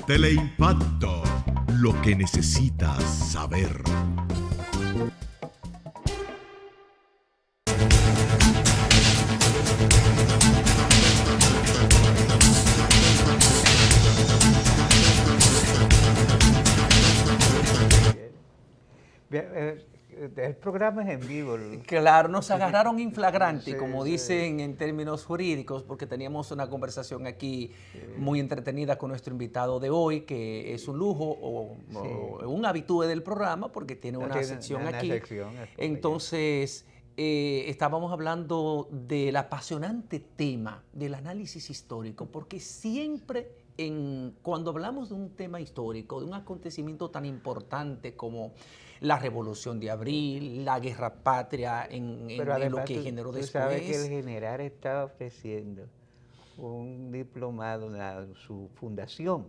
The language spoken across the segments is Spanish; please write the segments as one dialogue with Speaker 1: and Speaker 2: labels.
Speaker 1: Teleimpacto, lo que necesitas saber.
Speaker 2: El programa es en vivo.
Speaker 3: Claro, nos agarraron in flagrante,
Speaker 2: Sí,
Speaker 3: como
Speaker 2: sí.
Speaker 3: dicen en términos jurídicos, porque teníamos una conversación aquí muy entretenida con nuestro invitado de hoy, que es un lujo o un habitué del programa, porque tiene una sección aquí. Entonces, estábamos hablando del apasionante tema del análisis histórico, porque siempre cuando hablamos de un tema histórico, de un acontecimiento tan importante como la Revolución de Abril, la Guerra Patria, en lo que generó después.
Speaker 2: Tú sabes que el general estaba ofreciendo un diplomado, su fundación,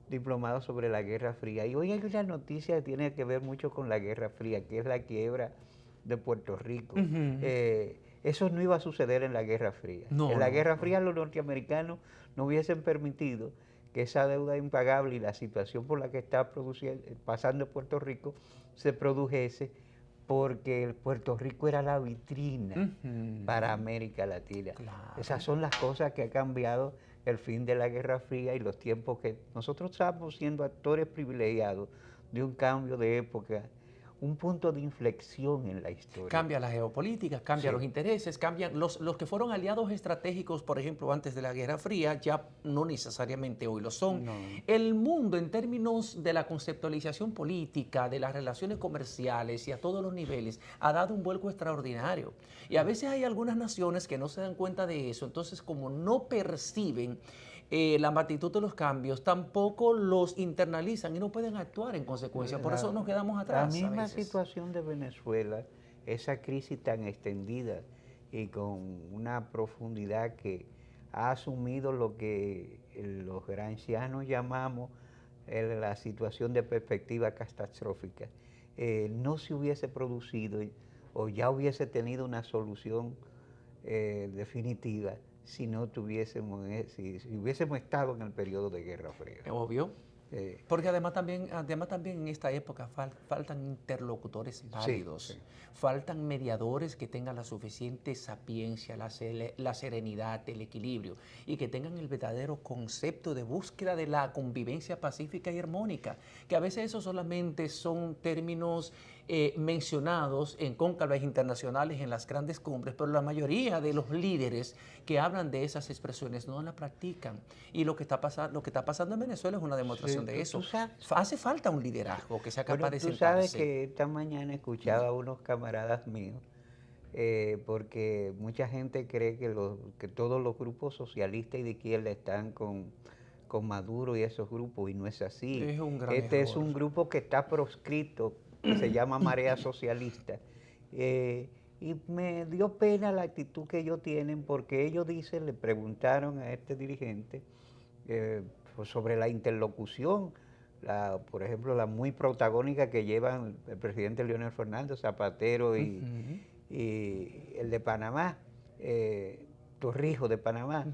Speaker 2: diplomado sobre la Guerra Fría. Y hoy hay una noticia que tiene que ver mucho con la Guerra Fría, que es la quiebra de Puerto Rico. Eso no iba a suceder en la Guerra Fría. En la Guerra Fría los norteamericanos no hubiesen permitido que esa deuda impagable y la situación por la que está pasando Puerto Rico se produjese, porque Puerto Rico era la vitrina para América Latina.
Speaker 3: Claro.
Speaker 2: Esas son las cosas que ha cambiado el fin de la Guerra Fría y los tiempos que nosotros estamos siendo actores privilegiados de un cambio de época, un punto de inflexión en la historia.
Speaker 3: Cambia la geopolítica, cambia los intereses, cambian los que fueron aliados estratégicos, por ejemplo, antes de la Guerra Fría, ya no necesariamente hoy lo son.
Speaker 2: No.
Speaker 3: El mundo, en términos de la conceptualización política, de las relaciones comerciales y a todos los niveles, ha dado un vuelco extraordinario. Y a veces hay algunas naciones que no se dan cuenta de eso, entonces como no perciben la magnitud de los cambios, tampoco los internalizan y no pueden actuar en consecuencia. Por eso nos quedamos atrás.
Speaker 2: La misma situación de Venezuela, esa crisis tan extendida y con una profundidad que ha asumido lo que los gramscianos llamamos la situación de perspectiva catastrófica, no se hubiese producido o ya hubiese tenido una solución definitiva si no tuviésemos, si hubiésemos estado en el periodo de Guerra Fría.
Speaker 3: Obvio. Porque además también en esta época faltan interlocutores válidos, faltan mediadores que tengan la suficiente sapiencia, la serenidad, el equilibrio y que tengan el verdadero concepto de búsqueda de la convivencia pacífica y armónica, que a veces eso solamente son términos mencionados en cónclaves internacionales, en las grandes cumbres, pero la mayoría de los líderes que hablan de esas expresiones no las practican. Y lo que está pasando en Venezuela es una demostración de eso. Hace falta un liderazgo que sea capaz de sentarse.
Speaker 2: Tú sabes que esta mañana escuchaba a unos camaradas míos, porque mucha gente cree que todos los grupos socialistas y de izquierda están con Maduro y esos grupos, y no es así.
Speaker 3: Es un gran
Speaker 2: Este
Speaker 3: error.
Speaker 2: es un grupo que está proscrito, que se llama Marea Socialista. Y me dio pena la actitud que ellos tienen, porque ellos le preguntaron a este dirigente sobre la interlocución, por ejemplo, la muy protagónica que llevan el presidente Leonel Fernández, Zapatero y el de Panamá, Torrijos de Panamá.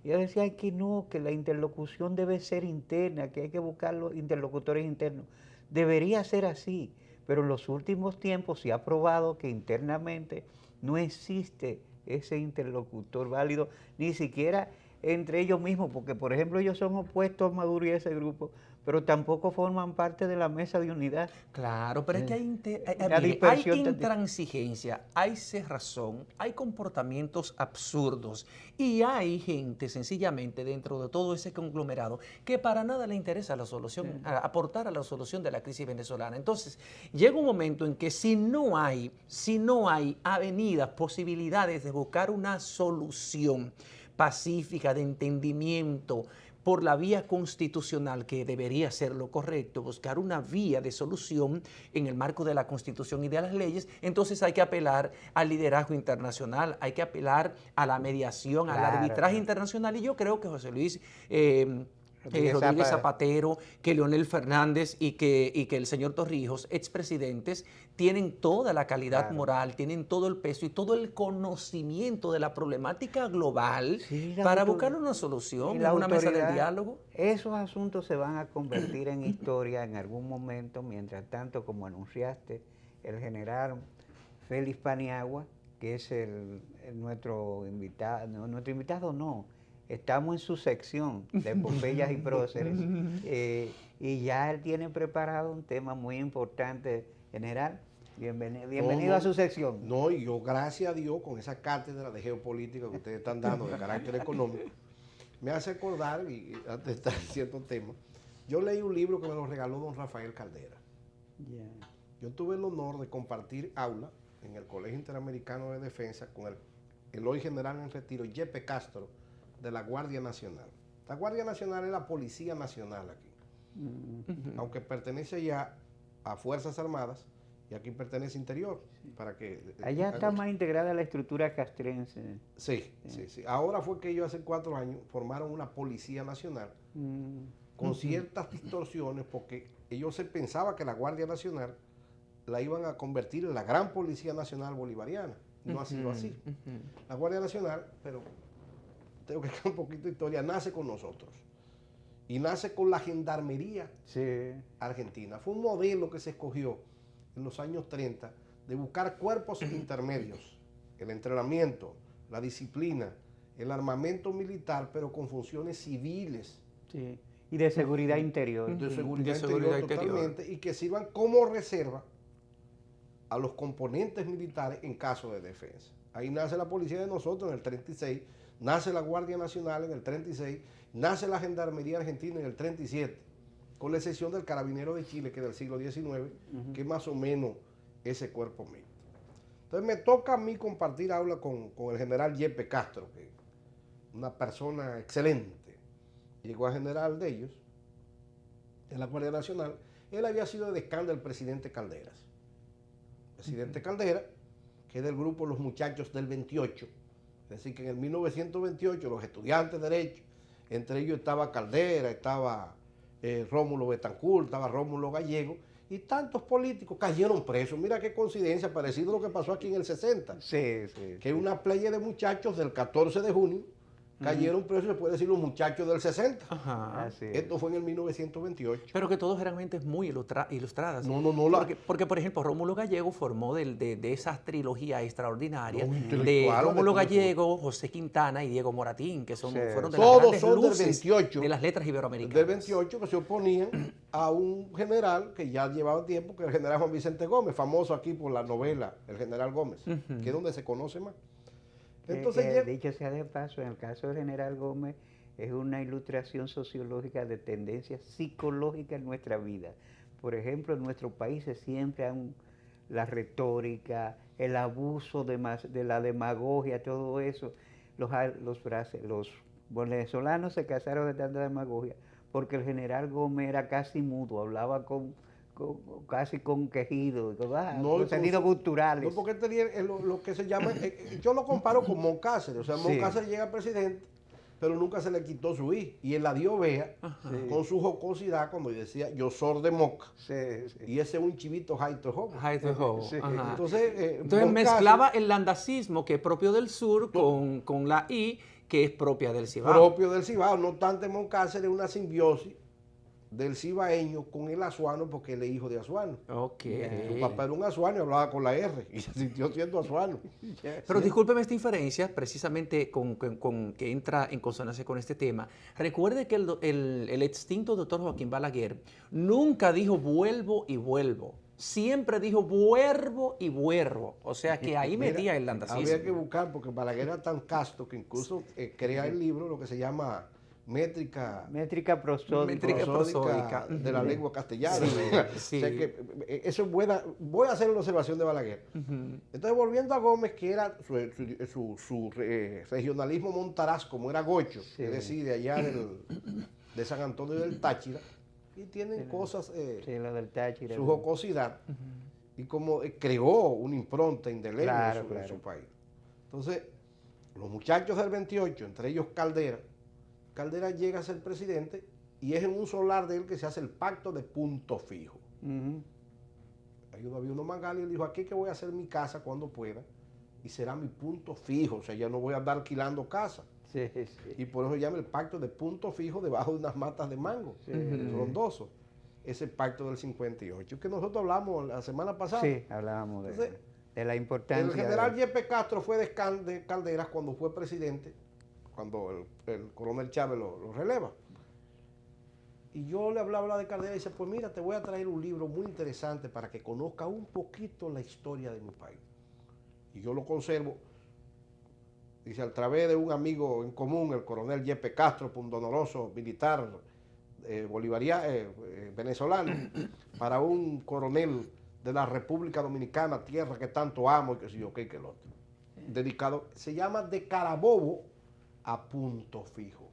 Speaker 2: Y ellos decían que no, que la interlocución debe ser interna, que hay que buscar los interlocutores internos. Debería ser así, pero en los últimos tiempos se ha probado que internamente no existe ese interlocutor válido, ni siquiera entre ellos mismos, porque por ejemplo ellos son opuestos a Maduro y a ese grupo, pero tampoco forman parte de la mesa de unidad.
Speaker 3: Claro, pero es que hay intransigencia, hay cerrazón, hay comportamientos absurdos y hay gente sencillamente dentro de todo ese conglomerado que para nada le interesa la solución, aportar a la solución de la crisis venezolana. Entonces, llega un momento en que si no hay avenidas, posibilidades de buscar una solución pacífica, de entendimiento, por la vía constitucional, que debería ser lo correcto, buscar una vía de solución en el marco de la Constitución y de las leyes, entonces hay que apelar al liderazgo internacional, hay que apelar a la mediación, al arbitraje internacional, y yo creo que José Luis Rodríguez Zapatero, que Leonel Fernández y que el señor Torrijos, expresidentes, tienen toda la calidad moral, tienen todo el peso y todo el conocimiento de la problemática global para buscar una solución, una mesa de diálogo.
Speaker 2: Esos asuntos se van a convertir en historia en algún momento. Mientras tanto, como anunciaste, el general Félix Paniagua, que es nuestro invitado, estamos en su sección de epopeyas y próceres, y ya él tiene preparado un tema muy importante. General, bienvenido a su sección.
Speaker 4: No, y yo, gracias a Dios, con esa cátedra de geopolítica que ustedes están dando de carácter económico, me hace acordar, y antes de estar en cierto tema, yo leí un libro que me lo regaló don Rafael Caldera. Yo tuve el honor de compartir aula en el Colegio Interamericano de Defensa con el hoy general en retiro, Yepe Castro, de la Guardia Nacional. La Guardia Nacional es la Policía Nacional aquí, aunque pertenece ya a Fuerzas Armadas, y aquí pertenece Interior. Para que
Speaker 2: allá está más integrada la estructura castrense.
Speaker 4: Sí. Ahora fue que ellos hace 4 años formaron una Policía Nacional con ciertas distorsiones, porque ellos se pensaba que la Guardia Nacional la iban a convertir en la gran Policía Nacional Bolivariana. No ha sido así. La Guardia Nacional, pero tengo que dejar un poquito de historia, nace con nosotros. Y nace con la Gendarmería Argentina. Fue un modelo que se escogió en los años 30 de buscar cuerpos intermedios, el entrenamiento, la disciplina, el armamento militar, pero con funciones civiles.
Speaker 2: Y de seguridad interior.
Speaker 4: De seguridad interior totalmente, y que sirvan como reserva a los componentes militares en caso de defensa. Ahí nace la policía de nosotros en el 36, nace la Guardia Nacional en el 36, nace la Gendarmería Argentina en el 37, con la excepción del Carabinero de Chile, que es del siglo XIX, que es más o menos ese cuerpo mixto. Entonces me toca a mí compartir aula con el general Yepe Castro, que es una persona excelente. Llegó a general de ellos, en la Guardia Nacional. Él había sido decán del presidente Calderas. Presidente Caldera, que es del grupo Los Muchachos del 28. Es decir, que en el 1928 los estudiantes de Derecho, entre ellos estaba Caldera, estaba Rómulo Betancourt, estaba Rómulo Gallego, y tantos políticos cayeron presos. Mira qué coincidencia, parecido a lo que pasó aquí en el 60. Que una playa de muchachos del 14 de junio cayeron presos, se puede decir, los muchachos del 60. Esto fue en el 1928.
Speaker 3: Pero que todos eran mentes muy ilustradas. Porque, por ejemplo, Rómulo Gallego formó de esa trilogía extraordinaria de Rómulo Gallego, José Quintana y Diego Moratín, que fueron de las grandes luces del 28, de las letras iberoamericanas.
Speaker 4: Del 28, que se oponían a un general que ya llevaba tiempo, que es el general Juan Vicente Gómez, famoso aquí por la novela El General Gómez, que es donde se conoce más.
Speaker 2: Entonces, dicho sea de paso, en el caso del general Gómez, es una ilustración sociológica de tendencias psicológicas en nuestra vida. Por ejemplo, en nuestros países siempre la retórica, el abuso de la demagogia, todo eso. Los venezolanos se casaron de tanta demagogia porque el general Gómez era casi mudo, hablaba casi con quejidos, con sentidos culturales.
Speaker 4: No, porque tenía lo que se llama, yo lo comparo con Moncácer. O sea, Moncácer llega presidente, pero nunca se le quitó su I. Y él la dio vea con su jocosidad cuando decía, yo soy de Moca. Y ese es un chivito jaito joven.
Speaker 3: Entonces mezclaba el landacismo, que es propio del sur, con la I, que es propia del Cibao.
Speaker 4: Propio del Cibao. No obstante, Moncácer es una simbiosis del cibaeño con el azuano, porque él es hijo de azuano. Su papá era un azuano y hablaba con la R, y se sintió siendo azuano.
Speaker 3: Pero discúlpeme esta inferencia, precisamente que entra en consonancia con este tema. Recuerde que el extinto doctor Joaquín Balaguer nunca dijo vuelvo y vuelvo. Siempre dijo vuelvo y vuelvo. O sea que ahí metía el landacismo.
Speaker 4: Había que buscar, porque Balaguer era tan casto que incluso crea el libro, lo que se llama métrica prosódica de la lengua castellana. O sea que eso es buena. Voy a hacer una observación de Balaguer. Entonces, volviendo a Gómez, que era su regionalismo montaraz, como era gocho, es decir, de allá de San Antonio del Táchira, y tienen cosas,
Speaker 2: lo del Táchira,
Speaker 4: su jocosidad, y como creó una impronta indeleble en su país. Entonces, los muchachos del 28, entre ellos Caldera llega a ser presidente y es en un solar de él que se hace el pacto de punto fijo. Ahí había uno Mangali y él dijo, aquí que voy a hacer mi casa cuando pueda y será mi punto fijo, o sea, ya no voy a andar alquilando casa.
Speaker 2: Sí, sí.
Speaker 4: Y por eso se llama el pacto de punto fijo debajo de unas matas de mango, frondoso. Ese pacto del 58, que nosotros hablamos la semana pasada.
Speaker 2: Sí, hablábamos de la importancia.
Speaker 4: El general Yepes Castro fue de Calderas cuando fue presidente, cuando el coronel Chávez lo releva. Y yo le hablaba de Calderas y dice, pues mira, te voy a traer un libro muy interesante para que conozca un poquito la historia de mi país. Y yo lo conservo, dice, a través de un amigo en común, el coronel Yepes Castro, un donoroso militar bolivariano, venezolano, para un coronel de la República Dominicana, tierra que tanto amo y que sé yo, que el otro. Dedicado, se llama De Carabobo a Punto Fijo.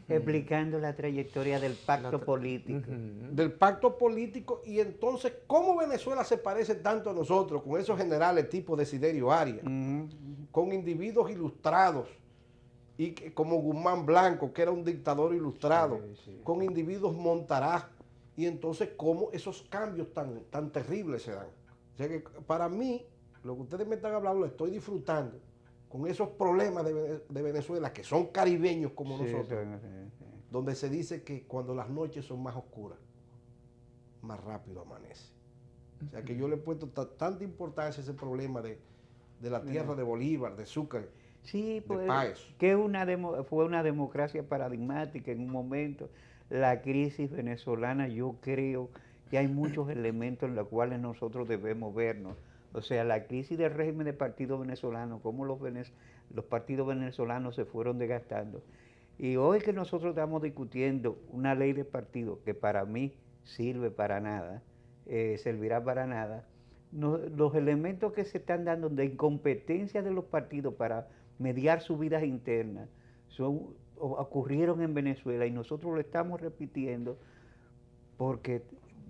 Speaker 2: Explicando la trayectoria del pacto político.
Speaker 4: Del pacto político, y entonces, ¿cómo Venezuela se parece tanto a nosotros, con esos generales tipo Desiderio Arias, con individuos ilustrados, y como Guzmán Blanco, que era un dictador ilustrado, con individuos Montaraz, y entonces cómo esos cambios tan terribles se dan? O sea que para mí, lo que ustedes me están hablando, lo estoy disfrutando, con esos problemas de Venezuela, que son caribeños como nosotros, donde se dice que cuando las noches son más oscuras, más rápido amanece. O sea que yo le he puesto tanta importancia a ese problema de la tierra de Bolívar, de Sucre,
Speaker 2: sí, pues,
Speaker 4: de Páez.
Speaker 2: Que fue una democracia paradigmática en un momento. La crisis venezolana, yo creo que hay muchos elementos en los cuales nosotros debemos vernos. O sea, la crisis del régimen de partido venezolano, cómo los partidos venezolanos se fueron desgastando. Y hoy que nosotros estamos discutiendo una ley de partido que para mí sirve para nada, servirá para nada, los elementos que se están dando de incompetencia de los partidos para mediar sus vidas internas ocurrieron en Venezuela y nosotros lo estamos repitiendo porque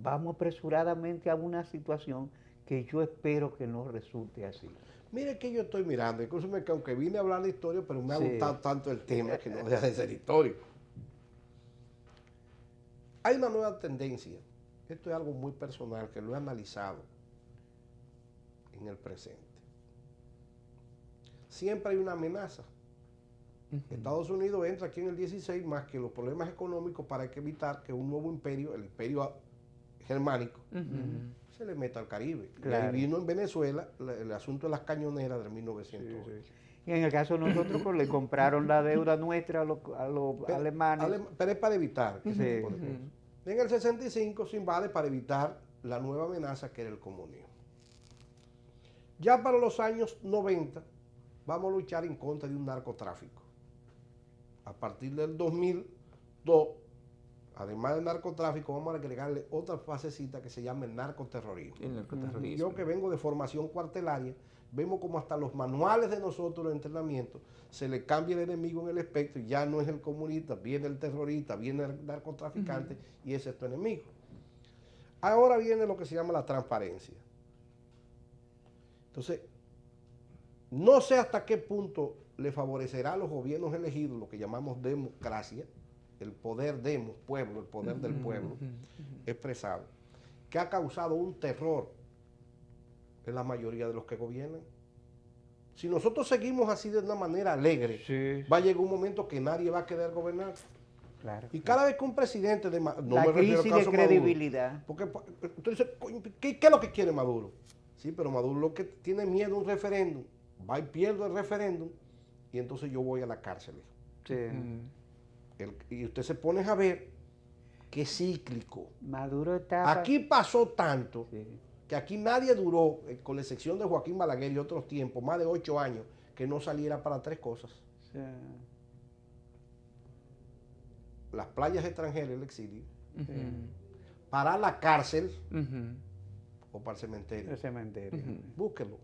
Speaker 2: vamos apresuradamente a una situación que yo espero que no resulte así.
Speaker 4: Mire que yo estoy mirando, incluso aunque vine a hablar de historia, pero me ha gustado tanto el tema que no deja de ser histórico. Hay una nueva tendencia, esto es algo muy personal, que lo he analizado en el presente. Siempre hay una amenaza. Estados Unidos entra aquí en el 16 más que los problemas económicos para evitar que un nuevo imperio, el imperio germánico, se le meta al Caribe. Claro. Y vino en Venezuela el asunto de las cañoneras del 1908.
Speaker 2: Sí. Y en el caso de nosotros, pues, le compraron la deuda nuestra a los alemanes.
Speaker 4: Pero es para evitar ese tipo de cosas. En el 65 se invade para evitar la nueva amenaza que era el comunismo. Ya para los años 90 vamos a luchar en contra de un narcotráfico. A partir del 2002, además del narcotráfico, vamos a agregarle otra fasecita que se llama el narcoterrorismo.
Speaker 3: El narcoterrorismo.
Speaker 4: Yo que vengo de formación cuartelaria, vemos como hasta los manuales de nosotros de entrenamiento se le cambia el enemigo en el espectro y ya no es el comunista, viene el terrorista, viene el narcotraficante y ese es tu enemigo. Ahora viene lo que se llama la transparencia. Entonces, no sé hasta qué punto le favorecerá a los gobiernos elegidos lo que llamamos democracia, el poder demos, pueblo, el poder del pueblo expresado, que ha causado un terror en la mayoría de los que gobiernan. Si nosotros seguimos así de una manera alegre, va a llegar un momento que nadie va a querer gobernar.
Speaker 2: Claro,
Speaker 4: y cada vez que un presidente de Maduro,
Speaker 2: la crisis de credibilidad.
Speaker 4: Porque entonces, ¿qué es lo que quiere Maduro? Sí, pero Maduro lo que tiene miedo a un referéndum, va y pierde el referéndum y entonces yo voy a la cárcel.
Speaker 2: Sí.
Speaker 4: Y usted se pone a ver qué cíclico.
Speaker 2: Maduro está...
Speaker 4: Aquí pasó tanto que aquí nadie duró, con la excepción de Joaquín Balaguer y otros tiempos, más de 8 años, que no saliera para 3 cosas.
Speaker 2: Sí.
Speaker 4: Las playas extranjeras, el exilio, para la cárcel o para el cementerio.
Speaker 2: El cementerio.
Speaker 4: Búsquelo.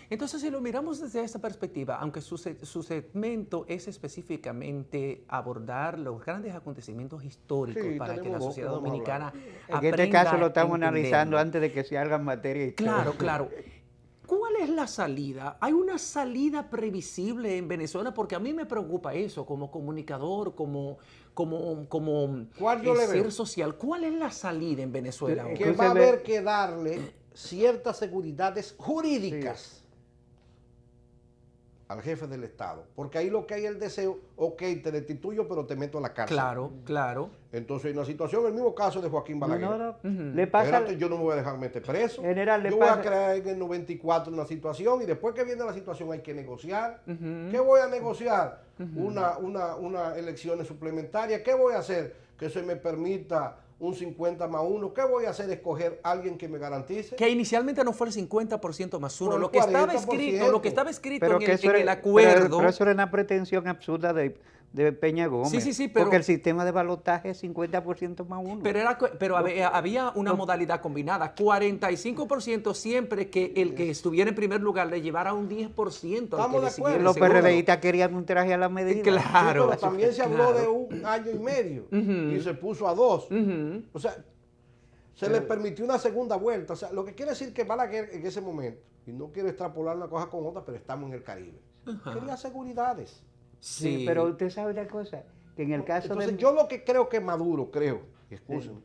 Speaker 3: Entonces, si lo miramos desde esta perspectiva, aunque su segmento es específicamente abordar los grandes acontecimientos históricos para que la sociedad dominicana aprenda.
Speaker 2: En este caso lo estamos analizando antes de que se hagan materia histórica.
Speaker 3: Claro, claro. ¿Cuál es la salida? ¿Hay una salida previsible en Venezuela? Porque a mí me preocupa eso, como comunicador, como ser social. ¿Cuál es la salida en Venezuela ahora?
Speaker 4: Que va a haber que darle ciertas seguridades jurídicas al jefe del Estado, porque ahí lo que hay es el deseo, ok, te destituyo, pero te meto a la cárcel.
Speaker 3: Claro, claro.
Speaker 4: Entonces, en la situación, el mismo caso de Joaquín Balaguer.
Speaker 2: Le pasa,
Speaker 4: espérate, yo no me voy a dejar meter preso.
Speaker 2: General,
Speaker 4: yo voy a crear en el 94 una situación y después que viene la situación hay que negociar. ¿Qué voy a negociar? Una elecciones suplementarias. ¿Qué voy a hacer? Que se me permita un 50+1. ¿Qué voy a hacer? Escoger a alguien que me garantice.
Speaker 3: Que inicialmente no fue el 50%+1. Lo que estaba escrito
Speaker 2: pero
Speaker 3: en el acuerdo.
Speaker 2: Pero eso era una pretensión absurda de Peña Gómez.
Speaker 3: Sí, pero,
Speaker 2: porque el sistema de balotaje es 50%+1.
Speaker 3: Pero había una modalidad combinada. 45% siempre que el que estuviera en primer lugar le llevara un 10%.
Speaker 4: Estamos de acuerdo.
Speaker 2: Los PRDistas querían un traje a la medida.
Speaker 3: Claro.
Speaker 4: Sí, pero también se habló de 1 año y medio y se puso a 2. O sea, se le permitió una segunda vuelta. O sea, lo que quiere decir que Balaguer en ese momento, y no quiero extrapolar una cosa con otra, pero estamos en el Caribe, quería seguridades.
Speaker 2: Sí, pero usted sabe una cosa, que en el caso
Speaker 4: Entonces, yo lo que creo que Maduro, escúchenme,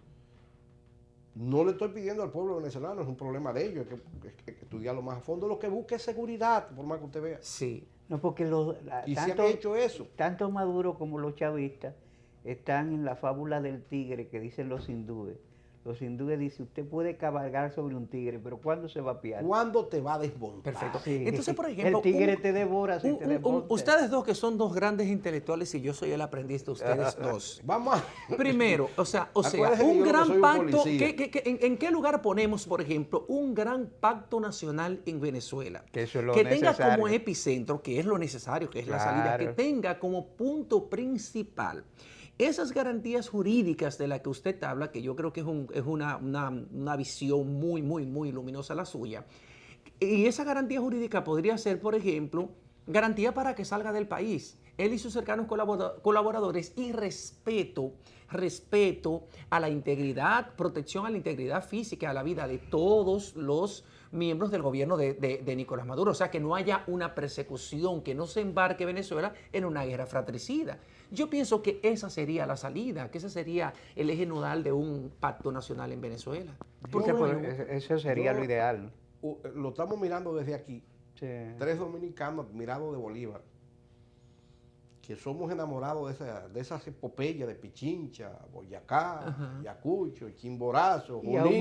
Speaker 4: no le estoy pidiendo al pueblo venezolano, es un problema de ellos, hay que estudiarlo más a fondo, lo que busca es seguridad, por más que usted vea.
Speaker 2: Sí. No, porque
Speaker 4: se han hecho eso.
Speaker 2: Tanto Maduro como los chavistas están en la fábula del tigre que dicen los hindúes. Los hindúes dicen, usted puede cabalgar sobre un tigre, pero ¿cuándo se va a piar?
Speaker 4: ¿Cuándo te va a desmontar?
Speaker 3: Perfecto.
Speaker 2: Sí.
Speaker 3: Entonces, por ejemplo,
Speaker 2: el tigre te devora si te desmonta.
Speaker 3: Ustedes dos que son dos grandes intelectuales y yo soy el aprendiz de ustedes dos.
Speaker 4: Vamos a...
Speaker 3: Primero, o sea un gran pacto. ¿En qué lugar ponemos, por ejemplo, un gran pacto nacional en Venezuela?
Speaker 2: Que eso es lo
Speaker 3: tenga
Speaker 2: necesario.
Speaker 3: como epicentro, que es lo necesario, que es la salida, que tenga como punto principal esas garantías jurídicas de las que usted habla, que yo creo que es una visión muy, muy, muy luminosa la suya. Y esa garantía jurídica podría ser, por ejemplo, garantía para que salga del país, él y sus cercanos colaboradores, y respeto a la integridad, protección a la integridad física, a la vida de todos los miembros del gobierno de Nicolás Maduro. O sea, que no haya una persecución, que no se embarque Venezuela en una guerra fratricida. Yo pienso que esa sería la salida, que ese sería el eje nodal de un pacto nacional en Venezuela.
Speaker 2: Porque eso sería lo ideal.
Speaker 4: Lo estamos mirando desde aquí.
Speaker 2: Sí.
Speaker 4: 3 dominicanos admirados de Bolívar, que somos enamorados de esas epopeyas de Pichincha, Boyacá, Ayacucho, Chimborazo,
Speaker 2: y a un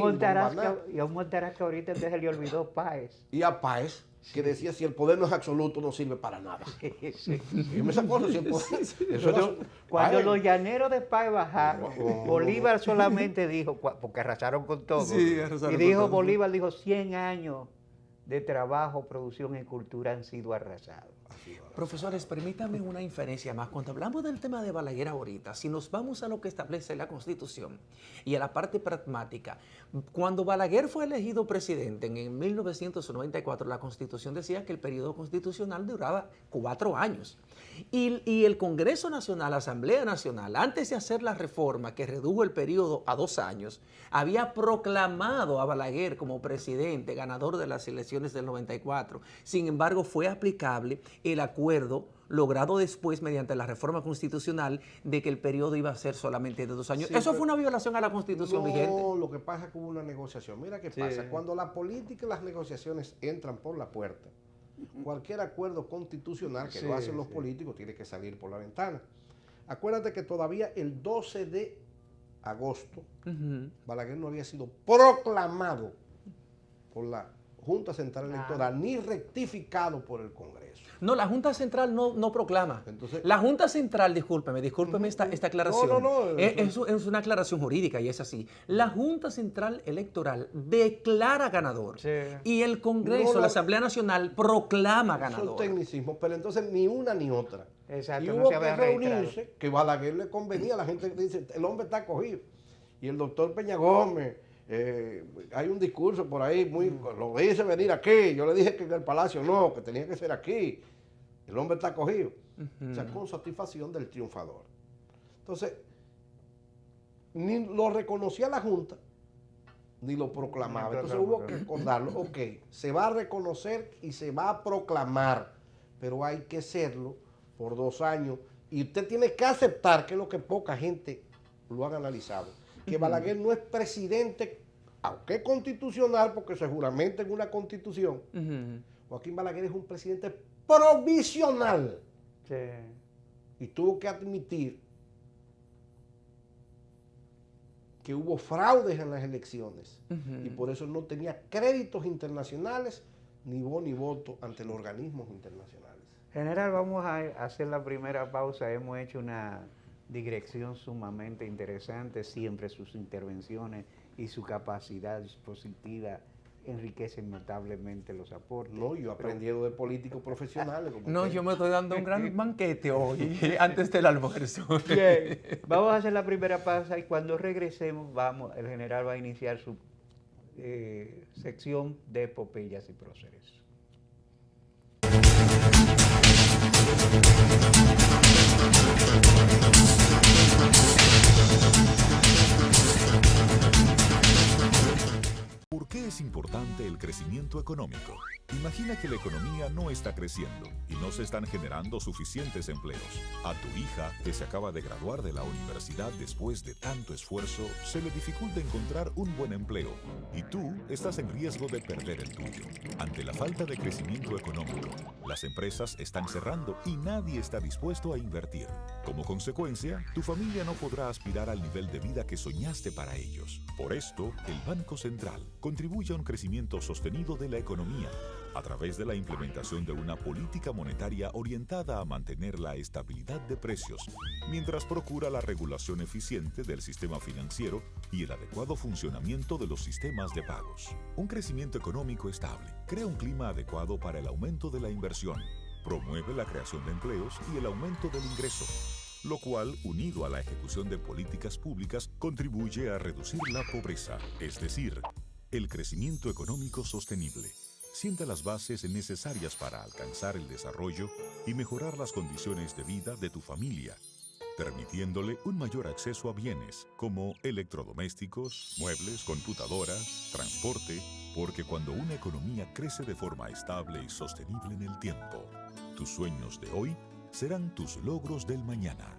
Speaker 2: Montaraz que ahorita se le olvidó Páez.
Speaker 4: Y a Páez, que decía, si el poder no es absoluto, no sirve para nada. Esa cosa, si el poder,
Speaker 2: cuando los llaneros de Páez bajaron, Bolívar solamente dijo, porque arrasaron con todo, y dijo, Bolívar dijo, 100 años de trabajo, producción y cultura han sido arrasados.
Speaker 3: Profesores, permítanme una inferencia más. Cuando hablamos del tema de Balaguer ahorita, si nos vamos a lo que establece la Constitución y a la parte pragmática, cuando Balaguer fue elegido presidente en 1994, la Constitución decía que el periodo constitucional duraba 4 años. Y el Congreso Nacional, la Asamblea Nacional, antes de hacer la reforma que redujo el periodo a 2 años, había proclamado a Balaguer como presidente, ganador de las elecciones del 94. Sin embargo, fue aplicable el acuerdo logrado después mediante la reforma constitucional de que el periodo iba a ser solamente de 2 años. Sí, ¿eso fue una violación a la Constitución vigente?
Speaker 4: No, lo que pasa es que hubo una negociación. Mira qué pasa. Cuando la política y las negociaciones entran por la puerta, cualquier acuerdo constitucional que lo hacen los políticos tiene que salir por la ventana. Acuérdate que todavía el 12 de agosto Balaguer no había sido proclamado por la Junta Central Electoral ni rectificado por el Congreso.
Speaker 3: No, la Junta Central no proclama. Entonces, la Junta Central, discúlpeme esta aclaración. Es una aclaración jurídica y es así. La Junta Central Electoral declara ganador y el Congreso, la Asamblea Nacional, proclama ganador.
Speaker 4: Son tecnicismos, pero entonces ni una ni otra.
Speaker 2: Exacto,
Speaker 4: y hubo que reunirse, que Balaguer le convenía, la gente dice, el hombre está cogido. Y el doctor Peña Gómez, hay un discurso por ahí, lo hice venir aquí, yo le dije que en el Palacio no, que tenía que ser aquí. El hombre está cogido. O sea, con satisfacción del triunfador. Entonces, ni lo reconocía la Junta, ni lo proclamaba. Entonces hubo que acordarlo. Ok, se va a reconocer y se va a proclamar, pero hay que hacerlo por 2 años. Y usted tiene que aceptar, que es lo que poca gente lo han analizado, que Balaguer no es presidente, aunque constitucional, porque se juramenta en una constitución. Joaquín Balaguer es un presidente provisional.
Speaker 2: Sí.
Speaker 4: Y tuvo que admitir que hubo fraudes en las elecciones y por eso no tenía créditos internacionales ni voz ni voto ante los organismos internacionales.
Speaker 2: General, vamos a hacer la primera pausa. Hemos hecho una digresión sumamente interesante. Siempre sus intervenciones y su capacidad expositiva enriquecen notablemente los aportes.
Speaker 4: No, yo he aprendido de políticos profesionales.
Speaker 3: No, yo me estoy dando un gran banquete hoy, antes del almuerzo.
Speaker 2: Bien, vamos a hacer la primera pausa y cuando regresemos, el general va a iniciar su sección de epopeyas y próceres.
Speaker 1: ¿Por qué es importante el crecimiento económico? Imagina que la economía no está creciendo y no se están generando suficientes empleos. A tu hija, que se acaba de graduar de la universidad después de tanto esfuerzo, se le dificulta encontrar un buen empleo y tú estás en riesgo de perder el tuyo. Ante la falta de crecimiento económico, las empresas están cerrando y nadie está dispuesto a invertir. Como consecuencia, tu familia no podrá aspirar al nivel de vida que soñaste para ellos. Por esto, el Banco Central contribuye a un crecimiento sostenido de la economía a través de la implementación de una política monetaria orientada a mantener la estabilidad de precios, mientras procura la regulación eficiente del sistema financiero y el adecuado funcionamiento de los sistemas de pagos. Un crecimiento económico estable crea un clima adecuado para el aumento de la inversión, promueve la creación de empleos y el aumento del ingreso, lo cual, unido a la ejecución de políticas públicas, contribuye a reducir la pobreza, es decir, el crecimiento económico sostenible. Sienta las bases necesarias para alcanzar el desarrollo y mejorar las condiciones de vida de tu familia, permitiéndole un mayor acceso a bienes como electrodomésticos, muebles, computadoras, transporte, porque cuando una economía crece de forma estable y sostenible en el tiempo, tus sueños de hoy serán tus logros del mañana.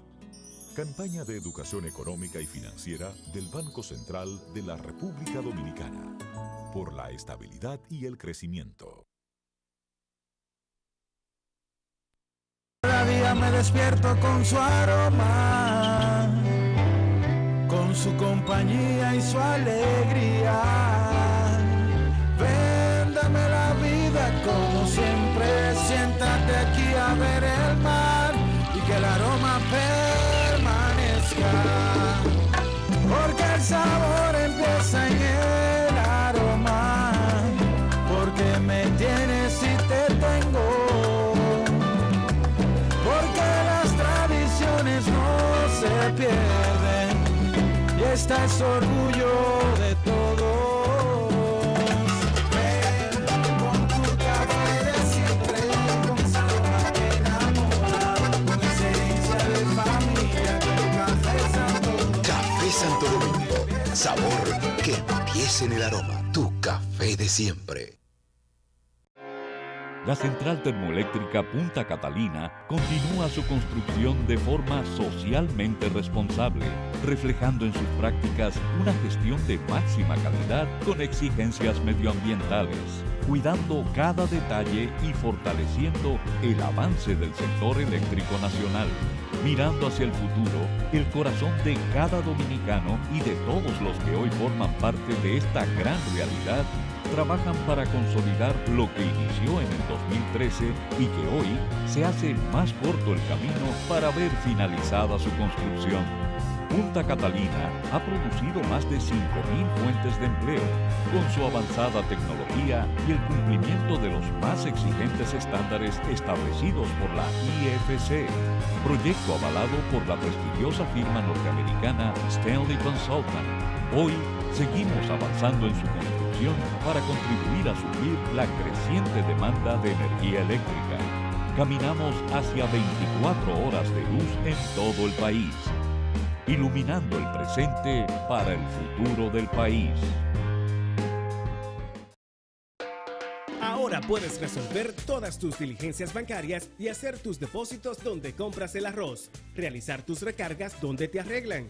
Speaker 1: Campaña de Educación Económica y Financiera del Banco Central de la República Dominicana. Por la estabilidad y el crecimiento.
Speaker 5: Cada día me despierto con su aroma, con su compañía y su alegría. Véndame la vida como siempre, siéntate aquí a ver el mar y que el aroma permanezca, porque el sabor empieza en el aroma, porque me tienes y te tengo, porque las tradiciones no se pierden y esta es orgullo de todos. Ven con tu café de siempre, con sabor que enamora, con esencia de familia, con Café Santo Domingo.
Speaker 6: Café Santo Domingo, sabor que empieza en el aroma. Tu café de siempre.
Speaker 7: La central termoeléctrica Punta Catalina continúa su construcción de forma socialmente responsable, reflejando en sus prácticas una gestión de máxima calidad con exigencias medioambientales, cuidando cada detalle y fortaleciendo el avance del sector eléctrico nacional. Mirando hacia el futuro, el corazón de cada dominicano y de todos los que hoy forman parte de esta gran realidad trabajan para consolidar lo que inició en el 2013 y que hoy se hace más corto el camino para ver finalizada su construcción. Punta Catalina ha producido más de 5.000 fuentes de empleo, con su avanzada tecnología y el cumplimiento de los más exigentes estándares establecidos por la IFC, proyecto avalado por la prestigiosa firma norteamericana Stanley Consultant. Hoy seguimos avanzando en su construcción para contribuir a suplir la creciente demanda de energía eléctrica. Caminamos hacia 24 horas de luz en todo el país, iluminando el presente para el futuro del país.
Speaker 8: Ahora puedes resolver todas tus diligencias bancarias y hacer tus depósitos donde compras el arroz, realizar tus recargas donde te arreglan,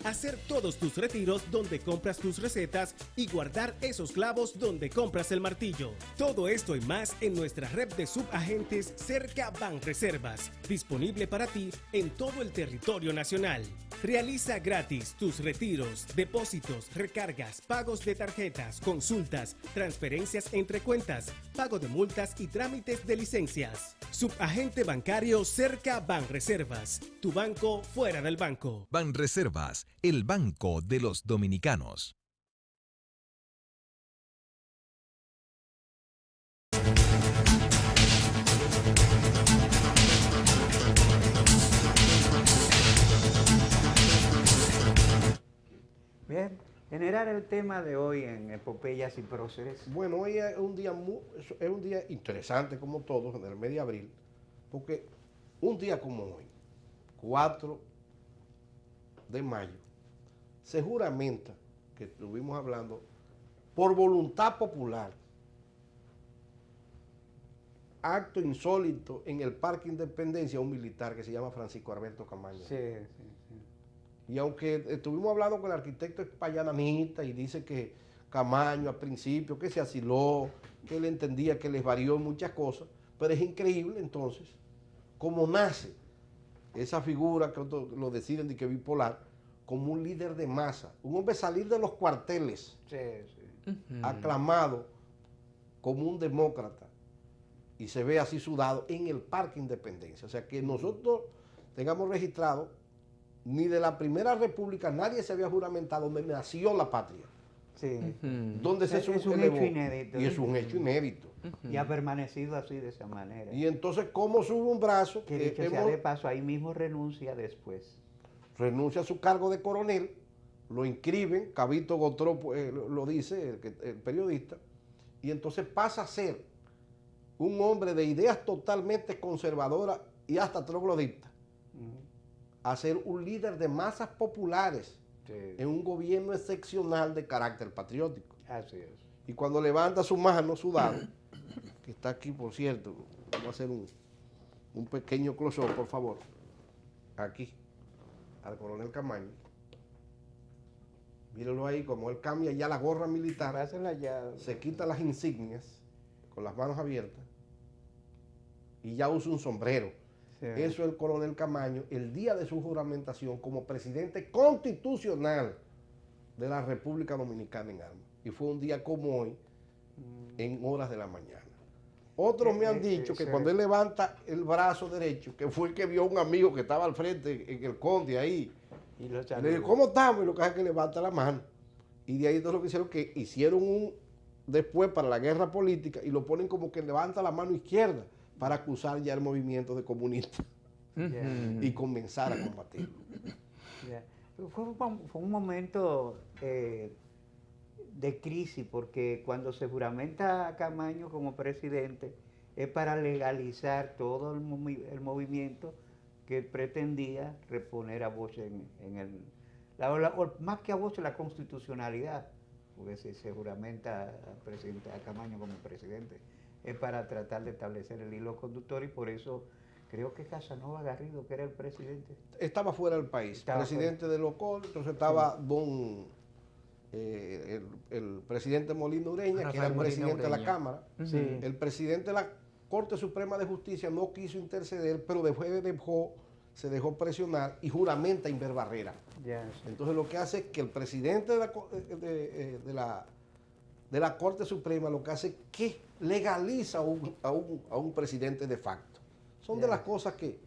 Speaker 8: hacer todos tus retiros donde compras tus recetas y guardar esos clavos donde compras el martillo. Todo esto y más en nuestra red de subagentes Cerca Banreservas, disponible para ti en todo el territorio nacional. Realiza gratis tus retiros, depósitos, recargas, pagos de tarjetas, consultas, transferencias entre cuentas, pago de multas y trámites de licencias. Subagente bancario Cerca Banreservas, tu banco fuera del banco.
Speaker 9: Banreservas, el banco de los dominicanos.
Speaker 2: Bien, generar el tema de hoy en Epopeyas y Próceres.
Speaker 4: Bueno, hoy es un día interesante como todos en el mes de abril, porque un día como hoy, 4 de mayo, se juramenta, que estuvimos hablando, por voluntad popular, acto insólito en el Parque Independencia, un militar que se llama Francisco Alberto Camaño.
Speaker 2: Sí, sí, sí.
Speaker 4: Y aunque estuvimos hablando con el arquitecto espayanamita y dice que Camaño al principio, que se asiló, que él entendía que les varió muchas cosas, pero es increíble entonces cómo nace esa figura que otros lo deciden de que bipolar, como un líder de masa, un hombre salir de los cuarteles,
Speaker 2: Sí, sí.
Speaker 4: aclamado como un demócrata, y se ve así sudado en el Parque Independencia. O sea, que nosotros tengamos registrado, ni de la Primera República nadie se había juramentado donde nació la patria.
Speaker 2: Sí.
Speaker 4: Donde se
Speaker 2: Es un
Speaker 4: elevó.
Speaker 2: hecho inédito.
Speaker 4: Y es un hecho inédito.
Speaker 2: Y ha permanecido así de esa manera.
Speaker 4: Y entonces, ¿cómo sube un brazo?
Speaker 2: Que dicho sea de paso, ahí mismo renuncia después.
Speaker 4: Renuncia a su cargo de coronel, lo inscriben, Cabito Gotró lo dice, el periodista, y entonces pasa a ser un hombre de ideas totalmente conservadoras y hasta trogloditas, a ser un líder de masas populares en un gobierno excepcional de carácter patriótico.
Speaker 2: Así es.
Speaker 4: Y cuando levanta su mano sudado, que está aquí, por cierto, vamos a hacer un pequeño close-up, por favor, aquí, al coronel Camaño. Mírenlo ahí, como él cambia ya la gorra militar, se quita las insignias con las manos abiertas y ya usa un sombrero. Sí. Eso es el coronel Camaño, el día de su juramentación como presidente constitucional de la República Dominicana en armas. Y fue un día como hoy, en horas de la mañana. Otros me han dicho que cuando él levanta el brazo derecho, que fue el que vio a un amigo que estaba al frente en el Conde ahí, y le dijo, ¿cómo estamos? Y lo que hace es que levanta la mano. Y de ahí todo lo que hicieron, que hicieron después para la guerra política, y lo ponen como que levanta la mano izquierda para acusar ya el movimiento de comunistas y comenzar a combatirlo.
Speaker 2: Fue un momento de crisis, porque cuando se juramenta a Camaño como presidente es para legalizar todo el movimiento que pretendía reponer a Bosch más que a Bosch, la constitucionalidad, porque se juramenta a Camaño como presidente, es para tratar de establecer el hilo conductor, y por eso creo que Casanova Garrido, que era el presidente,
Speaker 4: estaba fuera del país, presidente de Locol, entonces estaba el presidente Molina Ureña, que era el presidente de la Cámara. Sí. El presidente de la Corte Suprema de Justicia no quiso interceder, pero se dejó presionar y juramenta a Inver Barrera. Sí. Entonces lo que hace es que el presidente de la Corte Suprema lo que hace es que legaliza a un presidente de facto. Son de las cosas que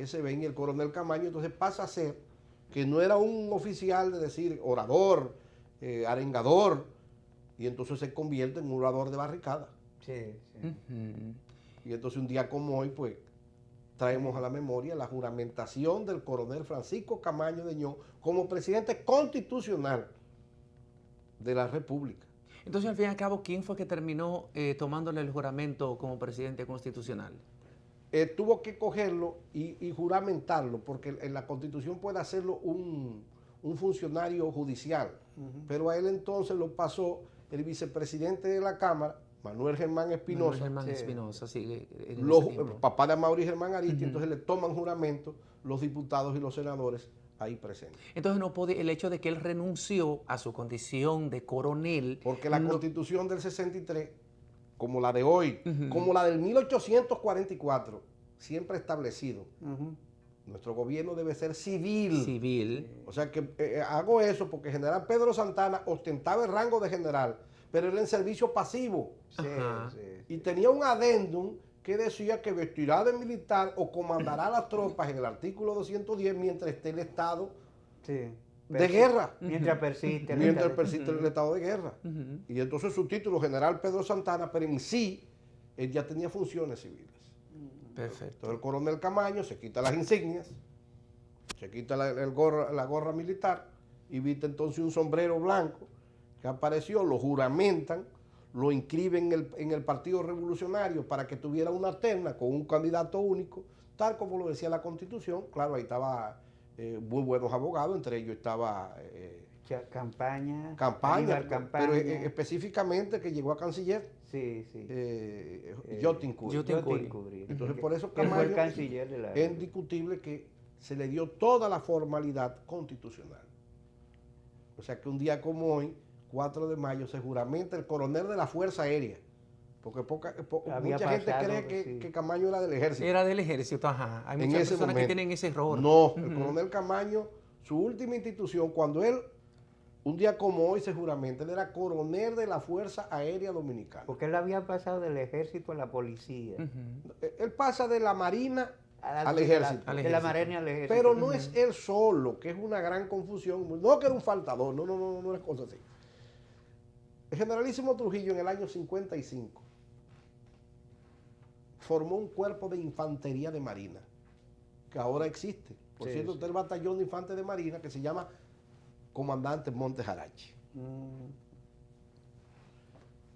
Speaker 4: se ven. Y el coronel Camaño entonces pasa a ser que no era un oficial de decir orador, arengador, y entonces se convierte en un orador de barricada.
Speaker 2: Sí, sí.
Speaker 4: Y entonces un día como hoy, pues, traemos a la memoria la juramentación del coronel Francisco Camaño Deñó como presidente constitucional de la República.
Speaker 3: Entonces, al fin y al cabo, ¿quién fue que terminó tomándole el juramento como presidente constitucional?
Speaker 4: Tuvo que cogerlo y juramentarlo, porque en la Constitución puede hacerlo un funcionario judicial, pero a él entonces lo pasó el vicepresidente de la Cámara Manuel Germán Espinosa.
Speaker 3: Manuel Germán Espinosa, sí.
Speaker 4: Papá de Amaury Germán Aristi, entonces le toman juramento los diputados y los senadores ahí presentes.
Speaker 3: Entonces no puede, el hecho de que él renunció a su condición de coronel.
Speaker 4: Porque la Constitución del 63, como la de hoy, como la del 1844, siempre ha establecido. Nuestro gobierno debe ser civil. O sea que hago eso porque General Pedro Santana ostentaba el rango de general, pero era en servicio pasivo. Y tenía un adendum que decía que vestirá de militar o comandará las tropas en el artículo 210 mientras esté el estado de guerra.
Speaker 2: Mientras persiste
Speaker 4: el estado de guerra. Y entonces su título, General Pedro Santana, pero en sí, él ya tenía funciones civiles.
Speaker 3: Perfecto.
Speaker 4: Entonces el coronel Camaño se quita las insignias, se quita la gorra militar y viste entonces un sombrero blanco que apareció, lo juramentan, lo inscriben en el Partido Revolucionario para que tuviera una terna con un candidato único, tal como lo decía la Constitución. Claro, ahí estaba muy buenos abogados, entre ellos estaba
Speaker 2: Campaña,
Speaker 4: pero específicamente que llegó a canciller. Yotin-Curi. Entonces por eso Camaño es indiscutible que se le dio toda la formalidad constitucional. O sea que un día como hoy, 4 de mayo, se juramenta el coronel de la Fuerza Aérea. Porque mucha gente cree que Camaño era del ejército.
Speaker 3: Era del ejército, ajá. Hay muchas personas que tienen ese error.
Speaker 4: No, el coronel Camaño, su última institución, cuando él, un día como hoy se juramenta, él era coronel de la Fuerza Aérea Dominicana.
Speaker 2: Porque él había pasado del ejército a la policía.
Speaker 4: Él pasa de la Marina al ejército.
Speaker 2: De la Marina al ejército.
Speaker 4: Pero no es él solo, que es una gran confusión. No que era un faltador, no es cosa así. El generalísimo Trujillo en el año 55 formó un cuerpo de infantería de marina, que ahora existe. Por cierto, está el batallón de infantes de marina que se llama Comandante Montes Arache.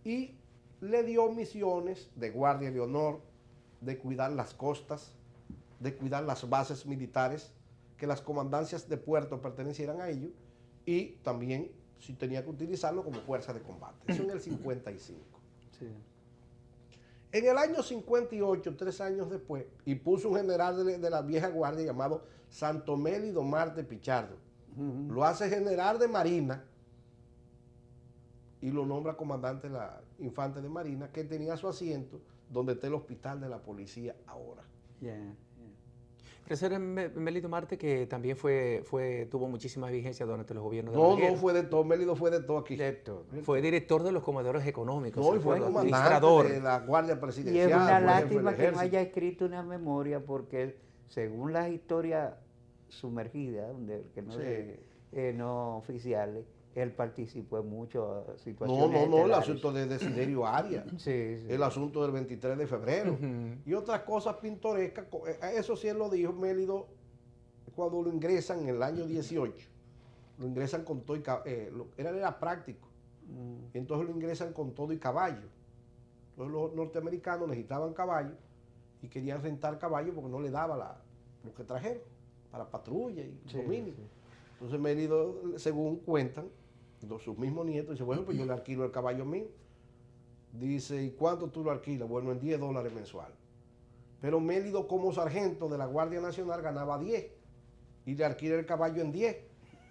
Speaker 4: Y le dio misiones de guardia de honor, de cuidar las costas, de cuidar las bases militares, que las comandancias de puerto pertenecieran a ellos, y también si tenía que utilizarlo como fuerza de combate. Eso en el 55. En el año 58, 3 años después, y puso un general de la vieja guardia llamado Santomélido Marte Pichardo. Lo hace general de Marina y lo nombra comandante de la Infante de Marina, que tenía su asiento donde está el hospital de la policía ahora.
Speaker 3: Pero Mélido Marte, que también tuvo muchísima vigencia durante los gobiernos de
Speaker 4: Balaguer. No fue de todo, Mélido fue de todo aquí.
Speaker 3: Fue director de los comedores económicos.
Speaker 4: No, y fue comandante de la Guardia Presidencial.
Speaker 2: Y es una lástima que no haya escrito una memoria, porque según las historias sumergidas, no oficiales, él participó en muchas situaciones.
Speaker 4: El asunto de Desiderio Arias, el asunto del 23 de febrero y otras cosas pintorescas. Eso sí él lo dijo, Mélido, cuando lo ingresan en el año 18, lo ingresan con todo y era práctico, y entonces lo ingresan con todo y caballo. Entonces los norteamericanos necesitaban caballo y querían rentar caballo porque no le daba lo que trajeron para patrulla y dominio. Entonces Mélido, según cuentan sus mismos nietos, dice, bueno, pues yo le alquilo el caballo mío. Dice, ¿y cuánto tú lo alquilas? Bueno, en $10 mensual. Pero Mélido, como sargento de la Guardia Nacional, ganaba 10 y le alquila el caballo en 10.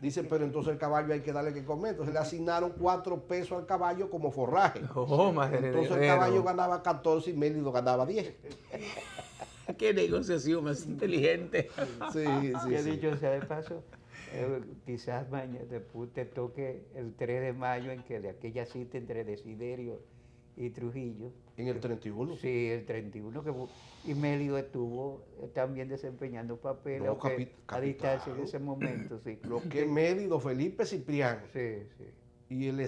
Speaker 4: Dice, pero entonces el caballo hay que darle que comer. Entonces le asignaron 4 pesos al caballo como forraje. Entonces el caballo ganaba 14 y Mélido ganaba 10.
Speaker 3: Qué negociación más inteligente.
Speaker 2: He dicho, sea de paso, quizás mañana después te toque el 3 de mayo, en que de aquella cita entre Desiderio y Trujillo.
Speaker 4: ¿En el 31?
Speaker 2: Sí, el 31, y Mélido estuvo también desempeñando papeles a distancia en ese momento.
Speaker 4: Lo que es Mélido, Felipe Cipriano. Y el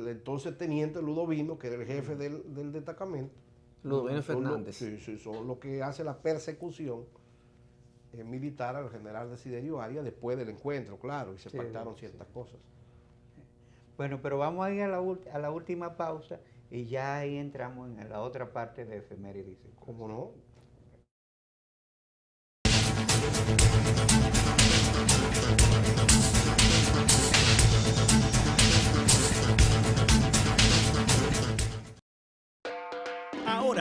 Speaker 4: entonces teniente Ludovino, que era el jefe del destacamento.
Speaker 3: Ludovino Fernández.
Speaker 4: Son los que hace la persecución militar al general Desiderio Arias después del encuentro, claro, y se pactaron ciertas cosas.
Speaker 2: Bueno, pero vamos a ir a la última pausa y ya ahí entramos en la otra parte de efemérides.
Speaker 4: ¿Cómo no?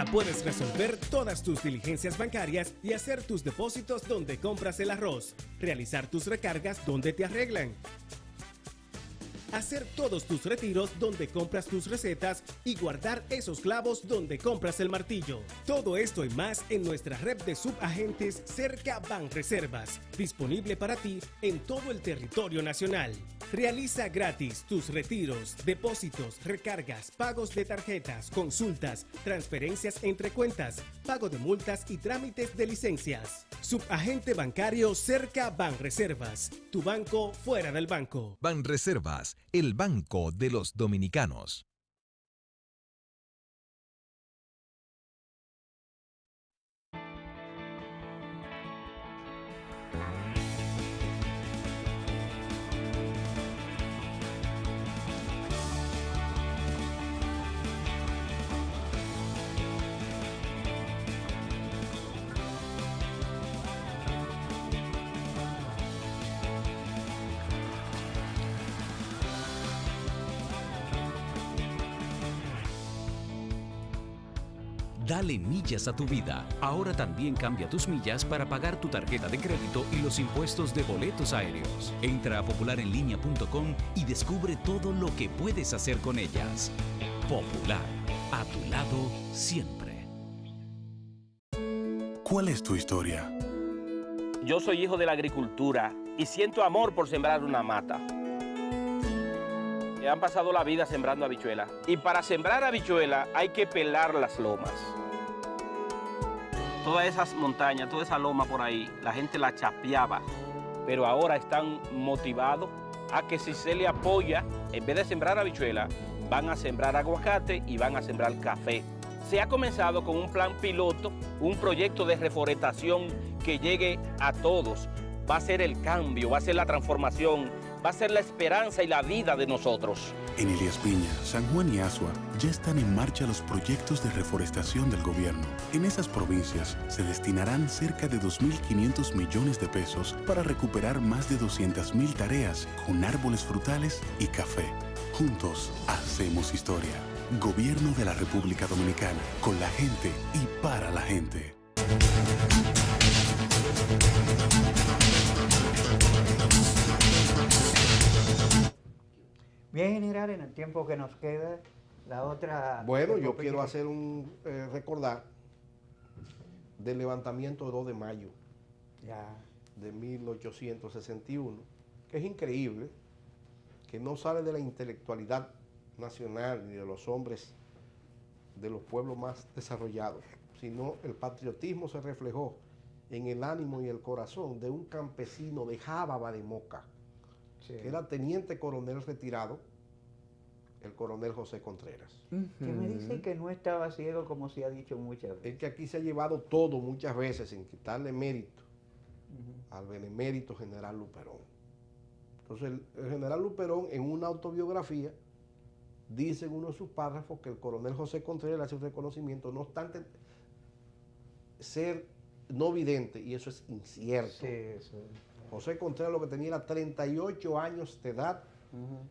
Speaker 8: Ahora puedes resolver todas tus diligencias bancarias y hacer tus depósitos donde compras el arroz, realizar tus recargas donde te arreglan, hacer todos tus retiros donde compras tus recetas y guardar esos clavos donde compras el martillo. Todo esto y más en nuestra red de subagentes Cerca Banreservas, disponible para ti en todo el territorio nacional. Realiza gratis tus retiros, depósitos, recargas, pagos de tarjetas, consultas, transferencias entre cuentas, pago de multas y trámites de licencias. Subagente bancario Cerca Banreservas, tu banco fuera del banco.
Speaker 9: Banreservas, el banco de los dominicanos.
Speaker 10: Dale millas a tu vida. Ahora también cambia tus millas para pagar tu tarjeta de crédito y los impuestos de boletos aéreos. Entra a popularenlinea.com y descubre todo lo que puedes hacer con ellas. Popular, a tu lado siempre.
Speaker 11: ¿Cuál es tu historia?
Speaker 12: Yo soy hijo de la agricultura y siento amor por sembrar una mata. Han pasado la vida sembrando habichuelas. Y para sembrar habichuelas hay que pelar las lomas. Todas esas montañas, toda esa loma por ahí, la gente la chapeaba. Pero ahora están motivados a que si se le apoya, en vez de sembrar habichuelas, van a sembrar aguacate y van a sembrar café. Se ha comenzado con un plan piloto, un proyecto de reforestación que llegue a todos. Va a ser el cambio, va a ser la transformación, va a ser la esperanza y la vida de nosotros.
Speaker 11: En Elías Piña, San Juan y Asua ya están en marcha los proyectos de reforestación del gobierno. En esas provincias se destinarán cerca de 2.500 millones de pesos para recuperar más de 200.000 tareas con árboles frutales y café. Juntos hacemos historia. Gobierno de la República Dominicana, con la gente y para la gente.
Speaker 2: Bien, general, en el tiempo que nos queda, la otra...
Speaker 4: Bueno, yo quiero hacer un recordar del levantamiento de 2 de mayo de 1861, que es increíble, que no sale de la intelectualidad nacional ni de los hombres de los pueblos más desarrollados, sino el patriotismo se reflejó en el ánimo y el corazón de un campesino de Jábaba de Moca, que era teniente coronel retirado, el coronel José Contreras.
Speaker 2: Que me dicen que no estaba ciego, como se ha dicho muchas veces.
Speaker 4: Es que aquí se ha llevado todo muchas veces sin quitarle mérito al benemérito general Luperón. Entonces el general Luperón, en una autobiografía, dice en uno de sus párrafos que el coronel José Contreras hace un reconocimiento, no obstante ser no vidente, y eso es incierto.
Speaker 2: Sí, eso.
Speaker 4: José Contreras lo que tenía era 38 años de edad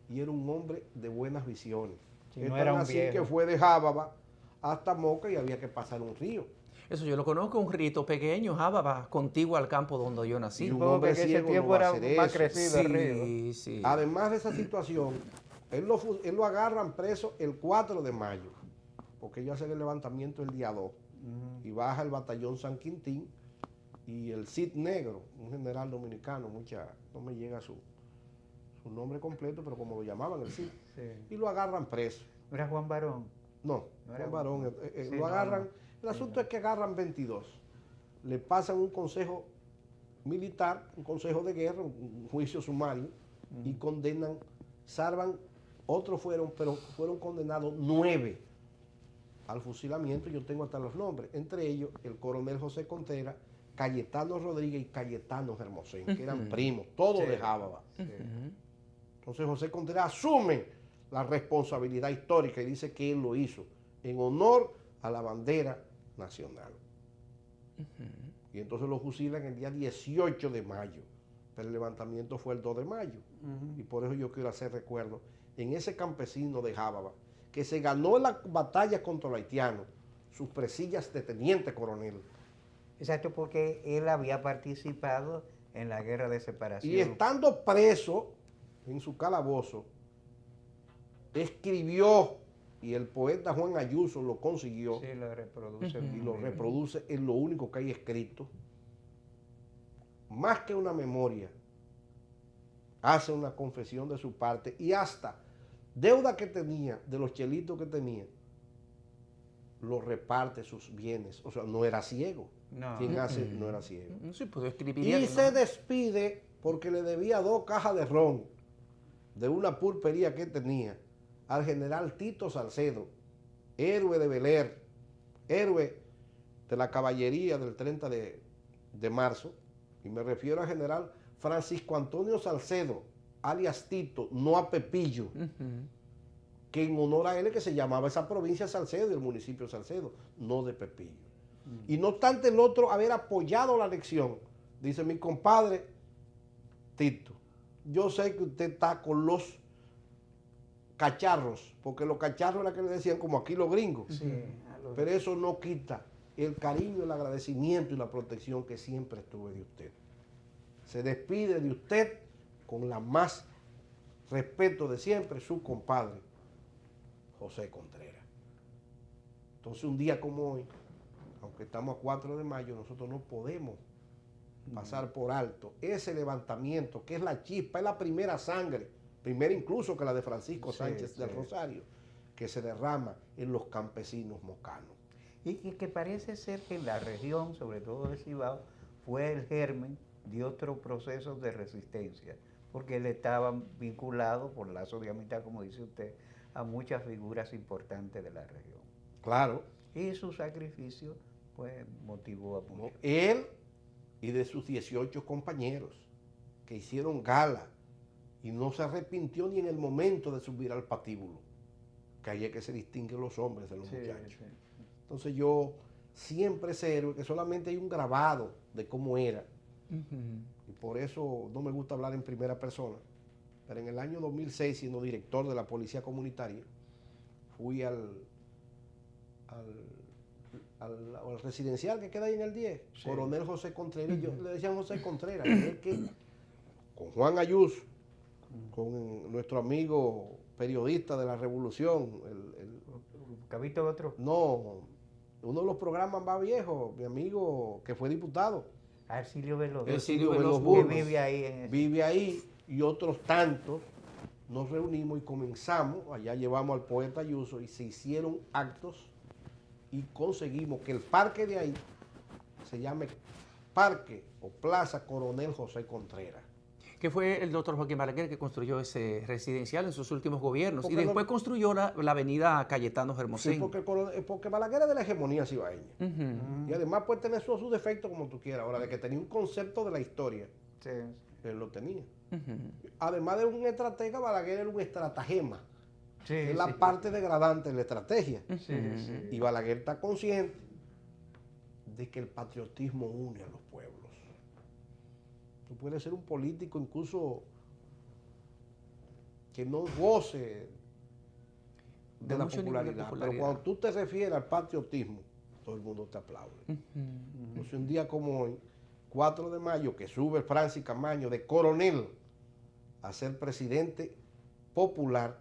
Speaker 4: y era un hombre de buenas visiones.
Speaker 2: Sí, no era un
Speaker 4: así
Speaker 2: viejo.
Speaker 4: que fue de Jábaba hasta Moca y había que pasar un río.
Speaker 3: Eso yo lo conozco, un rito pequeño, Jábaba, contiguo al campo donde yo nací.
Speaker 4: Y un hombre
Speaker 2: que ese
Speaker 4: ciego
Speaker 2: tiempo
Speaker 4: no va a
Speaker 2: era
Speaker 4: hacer
Speaker 2: más
Speaker 4: eso.
Speaker 2: crecido el río.
Speaker 3: Sí, sí.
Speaker 4: Además de esa situación, él lo agarran preso el 4 de mayo, porque ellos hacen el levantamiento el día 2, y baja el batallón San Quintín y el Cid Negro, un general dominicano, no me llega su nombre completo, pero como lo llamaban el Cid, y lo agarran preso.
Speaker 2: ¿No era Juan Barón?
Speaker 4: No,
Speaker 2: era
Speaker 4: Juan Barón,
Speaker 2: Sí,
Speaker 4: lo agarran, el asunto es que agarran 22, le pasan un consejo militar, un consejo de guerra, un juicio sumario, y condenan, salvan, otros pero fueron condenados 9 al fusilamiento. Yo tengo hasta los nombres, entre ellos el coronel José Contreras, Cayetano Rodríguez y Cayetano Hermosén, que eran primos, todos de Jábaba. Entonces José Contreras asume la responsabilidad histórica y dice que él lo hizo en honor a la bandera nacional. Y entonces lo fusilan el día 18 de mayo, pero el levantamiento fue el 2 de mayo. Y por eso yo quiero hacer recuerdo en ese campesino de Jábaba, que se ganó la batalla contra los haitianos, sus presillas de teniente coronel.
Speaker 2: Exacto, porque él había participado en la guerra de separación.
Speaker 4: Y estando preso en su calabozo, escribió, y el poeta Juan Ayuso lo consiguió,
Speaker 2: Sí, lo reproduce.
Speaker 4: y lo reproduce en lo único que hay escrito, más que una memoria, hace una confesión de su parte y hasta deuda que tenía, de los chelitos que tenía, lo reparte sus bienes. O sea, no era ciego.
Speaker 2: No.
Speaker 4: Quien hace no era ciego.
Speaker 3: Sí, pues escribir.
Speaker 4: Y se despide porque le debía 2 cajas de ron de una pulpería que tenía al general Tito Salcedo, héroe de Beler, héroe de la caballería del 30 de marzo, y me refiero al general Francisco Antonio Salcedo, alias Tito, no a Pepillo, que en honor a él es que se llamaba esa provincia Salcedo y el municipio Salcedo, no de Pepillo. Y no obstante el otro haber apoyado la elección, dice mi compadre Tito, yo sé que usted está con los cacharros, porque los cacharros era que le decían como aquí los gringos, pero eso no quita el cariño, el agradecimiento y la protección que siempre estuve de usted. Se despide de usted con la más respeto de siempre, su compadre, José Contreras. Entonces un día como hoy, aunque estamos a 4 de mayo, nosotros no podemos pasar por alto ese levantamiento, que es la chispa, es la primera sangre, primera incluso que la de Francisco Sánchez del Rosario, que se derrama en los campesinos mocanos.
Speaker 2: Y que parece ser que en la región, sobre todo de Cibao, fue el germen de otro proceso de resistencia, porque él estaba vinculado por lazo de amistad, como dice usted, a muchas figuras importantes de la región.
Speaker 4: Claro.
Speaker 2: Y su sacrificio, pues, motivó a muchos.
Speaker 4: Él y de sus 18 compañeros que hicieron gala y no se arrepintió ni en el momento de subir al patíbulo, que ahí es que se distinguen los hombres de los muchachos. Sí. Entonces yo siempre sé héroe, que solamente hay un grabado de cómo era, y por eso no me gusta hablar en primera persona, pero en el año 2006, siendo director de la Policía Comunitaria, fui al residencial que queda ahí en el 10, Coronel José Contreras, y yo le decían José Contreras, es que con Juan Ayuso, con nuestro amigo periodista de la Revolución, el
Speaker 2: ¿Cabito otro?
Speaker 4: No, uno de los programas más viejos, mi amigo que fue diputado.
Speaker 2: Arcilio Veloz.
Speaker 4: Arcilio Veloz Burgos,
Speaker 2: que vive ahí.
Speaker 4: Vive ahí, y otros tantos. Nos reunimos y comenzamos, allá llevamos al poeta Ayuso y se hicieron actos y conseguimos que el parque de ahí se llame Parque o Plaza Coronel José Contreras.
Speaker 3: Que fue el doctor Joaquín Balaguer que construyó ese residencial en sus últimos gobiernos. Porque y después construyó la avenida Cayetano Hermosén.
Speaker 4: Sí, porque Balaguer es de la hegemonía cibaeña. Y además puede tener sus defectos como tú quieras. Ahora, de que tenía un concepto de la historia, él lo tenía. Además de un estratega, Balaguer era un estratagema. Es la parte degradante de la estrategia. Y Balaguer está consciente de que el patriotismo une a los pueblos. Tú puedes ser un político incluso que no goce de la popularidad, pero cuando tú te refieres al patriotismo, todo el mundo te aplaude. Entonces un día como hoy, 4 de mayo, que sube Francis Camaño de coronel a ser presidente popular,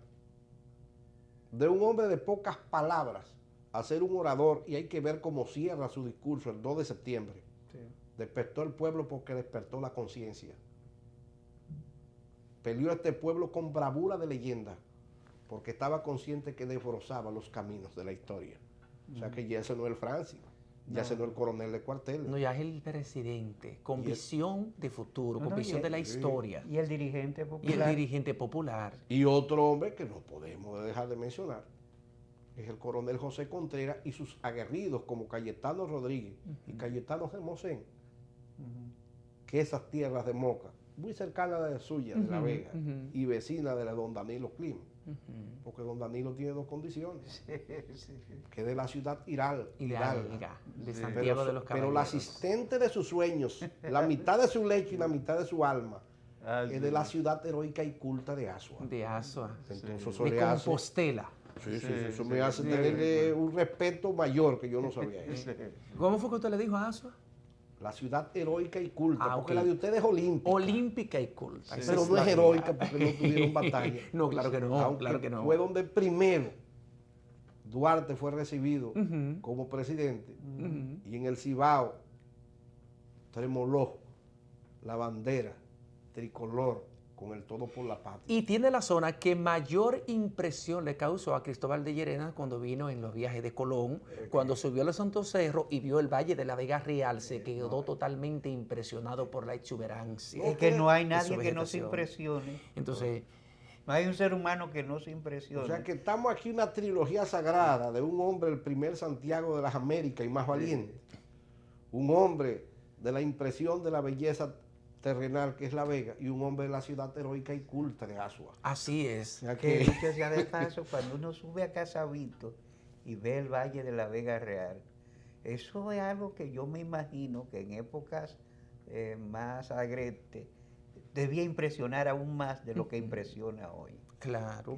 Speaker 4: de un hombre de pocas palabras a ser un orador, y hay que ver cómo cierra su discurso el 2 de septiembre. Despertó el pueblo porque despertó la conciencia. Peleó a este pueblo con bravura de leyenda, porque estaba consciente que desbrozaba los caminos de la historia. O sea que ya ese no es el Francis, ya ese no es el coronel de cuartel.
Speaker 3: No, ya es el presidente, con visión de futuro, con visión de la historia.
Speaker 2: Y el dirigente popular.
Speaker 3: Y el dirigente popular.
Speaker 4: Y otro hombre que no podemos dejar de mencionar, es el coronel José Contreras y sus aguerridos como Cayetano Rodríguez y Cayetano Hermosén, que esas tierras de Moca, muy cercana de suya, de La Vega, y vecina de la don Danilo Clima, porque don Danilo tiene 2 condiciones, que de la ciudad Hidalga,
Speaker 3: de Santiago de los Caballeros.
Speaker 4: Pero la asistente de sus sueños, la mitad de su lecho y la mitad de su alma, es de la ciudad heroica y culta de Asua.
Speaker 3: De Asua.
Speaker 4: Entonces,
Speaker 3: de Compostela.
Speaker 4: Sí, eso me hace tenerle un respeto mayor que yo no sabía eso.
Speaker 3: ¿Cómo fue que usted le dijo a Asua?
Speaker 4: La ciudad heroica y culta, porque
Speaker 3: ok.
Speaker 4: la de ustedes es olímpica.
Speaker 3: Olímpica y culta.
Speaker 4: Sí. Pero no es heroica porque no tuvieron batalla.
Speaker 3: No, claro que no, claro que no.
Speaker 4: Fue donde primero Duarte fue recibido como presidente y en el Cibao tremoló la bandera tricolor con el todo por la patria.
Speaker 3: Y tiene la zona que mayor impresión le causó a Cristóbal de Llerena cuando vino en los viajes de Colón, cuando subió al Santo Cerro y vio el Valle de la Vega Real, se quedó totalmente impresionado por la exuberancia.
Speaker 2: Es que no hay nadie que no se impresione.
Speaker 3: Entonces,
Speaker 2: no hay un ser humano que no se impresione.
Speaker 4: O sea que estamos aquí una trilogía sagrada de un hombre, el primer Santiago de las Américas y más valiente. Un hombre de la impresión de la belleza terrenal que es La Vega y un hombre de la ciudad heroica y culta de Asua.
Speaker 3: Así es.
Speaker 2: Que dicho sea de paso, cuando uno sube a Casavito y ve el Valle de la Vega Real, eso es algo que yo me imagino que en épocas más agrestes debía impresionar aún más de lo que impresiona hoy.
Speaker 3: Claro.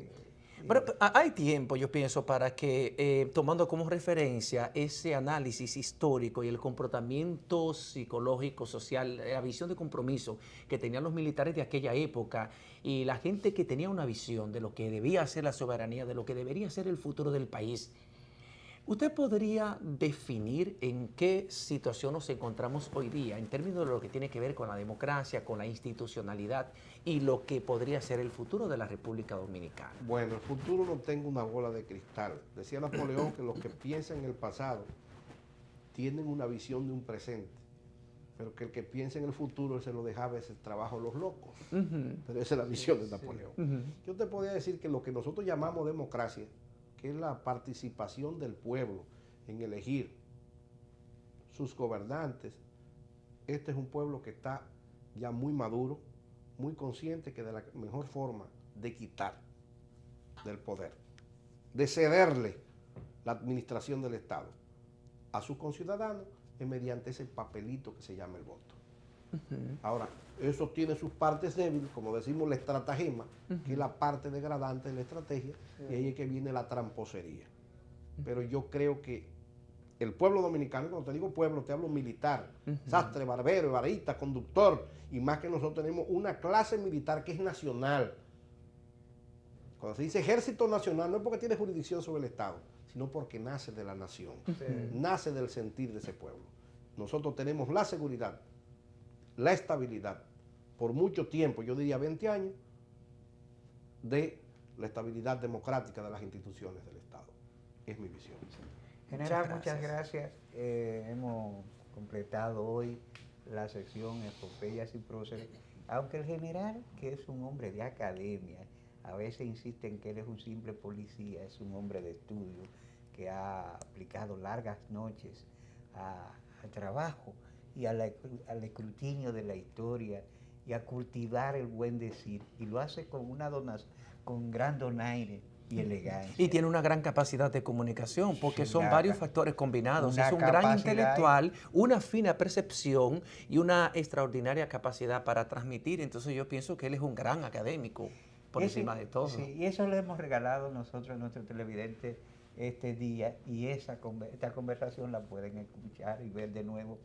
Speaker 3: Pero hay tiempo, yo pienso, para que, tomando como referencia ese análisis histórico y el comportamiento psicológico, social, la visión de compromiso que tenían los militares de aquella época y la gente que tenía una visión de lo que debía ser la soberanía, de lo que debería ser el futuro del país, ¿usted podría definir en qué situación nos encontramos hoy día en términos de lo que tiene que ver con la democracia, con la institucionalidad y lo que podría ser el futuro de la República Dominicana?
Speaker 4: Bueno, el futuro no tengo una bola de cristal. Decía Napoleón que los que piensan en el pasado tienen una visión de un presente, pero que el que piensa en el futuro se lo dejaba ese trabajo a los locos. Pero esa es la visión de Napoleón. Yo te podría decir que lo que nosotros llamamos democracia, que es la participación del pueblo en elegir sus gobernantes, este es un pueblo que está ya muy maduro, muy consciente que de la mejor forma de quitar del poder, de cederle la administración del Estado a sus conciudadanos es mediante ese papelito que se llama el voto. Ahora, eso tiene sus partes débiles, como decimos la estratagema, que es la parte degradante de la estrategia, y ahí es que viene la tramposería. Pero yo creo que el pueblo dominicano, cuando te digo pueblo, te hablo militar, sastre, barbero, ebarista, conductor, y más que nosotros tenemos una clase militar que es nacional. Cuando se dice ejército nacional, no es porque tiene jurisdicción sobre el Estado, sino porque nace de la nación, nace del sentir de ese pueblo. Nosotros tenemos la seguridad, la estabilidad, por mucho tiempo, yo diría 20 años, de la estabilidad democrática de las instituciones del Estado. Es mi visión.
Speaker 2: General, muchas gracias. Hemos completado hoy la sección Epopeyas y Próceres, aunque el general, que es un hombre de academia, a veces insiste en que él es un simple policía, es un hombre de estudio que ha aplicado largas noches al trabajo y al escrutinio de la historia y a cultivar el buen decir, y lo hace con gran donaire y elegancia.
Speaker 3: Y tiene una gran capacidad de comunicación, porque son varios factores combinados. Es un gran intelectual, una fina percepción y una extraordinaria capacidad para transmitir. Entonces yo pienso que él es un gran académico, por encima de todo.
Speaker 2: Sí, y eso le hemos regalado nosotros a nuestros televidentes este día, y esta conversación la pueden escuchar y ver de nuevo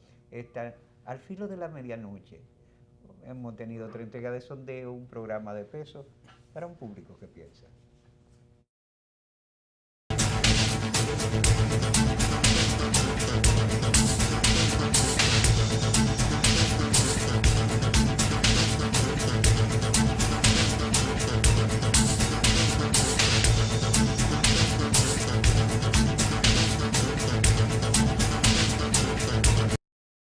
Speaker 2: al filo de la medianoche. Hemos tenido otra entrega de Sondeo, un programa de peso para un público que piensa.